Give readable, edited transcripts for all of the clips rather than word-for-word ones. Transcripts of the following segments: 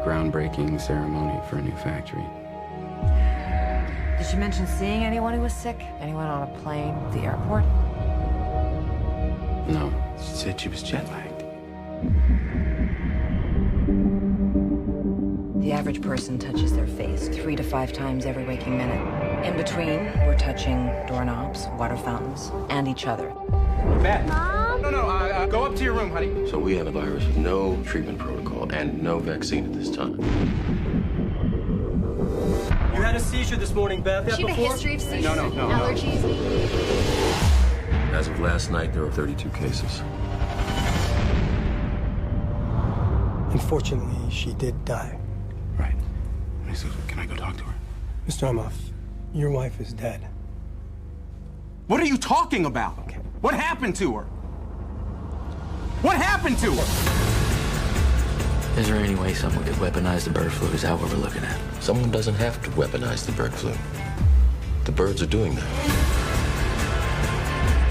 groundbreaking ceremony for a new factory. Did she mention seeing anyone who was sick? Anyone on a plane, the airport? No, she said she was jet lagged. The average person touches their face 3 to 5 times every waking minute. In between, we're touching doorknobs, water fountains, and each other. Beth. Mom? No, go up to your room, honey. So we have a virus with no treatment protocol and no vaccine at this time. You had a seizure this morning, Beth. Does she have a history of seizures? No. Allergies? As of last night, there are 32 cases. Unfortunately, she did die. Right. So can I go talk to her? Mr. Amoff, your wife is dead. What are you talking about? Okay. What happened to her? What happened to her? Is there any way someone could weaponize the bird flu? Is that what we're looking at? Someone doesn't have to weaponize the bird flu. The birds are doing that.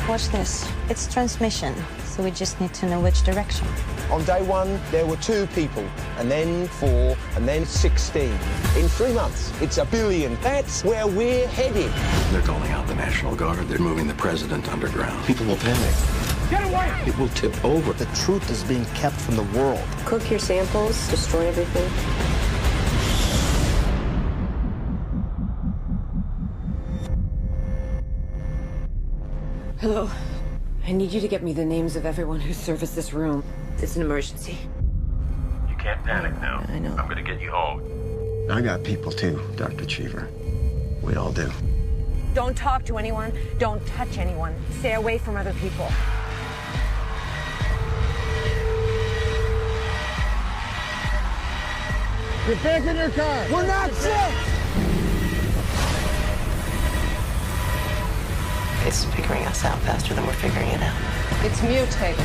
Watch this. It's transmission, so we just need to know which direction. On day 1, there were 2 people, and then 4, and then 16. In 3 months, it's 1 billion. That's where we're headed. They're calling out the National Guard. They're moving the president underground. People will panic. Get away! It will tip over. The truth is being kept from the world. Cook your samples, destroy everything. Hello. I need you to get me the names of everyone who serviced this room. It's an emergency. You can't panic now. I know. I'm gonna get you home. I got people too, Dr. Cheever. We all do. Don't talk to anyone. Don't touch anyone. Stay away from other people. Get back in your car. We're not sick. It's figuring us out faster than we're figuring it out. It's mutated.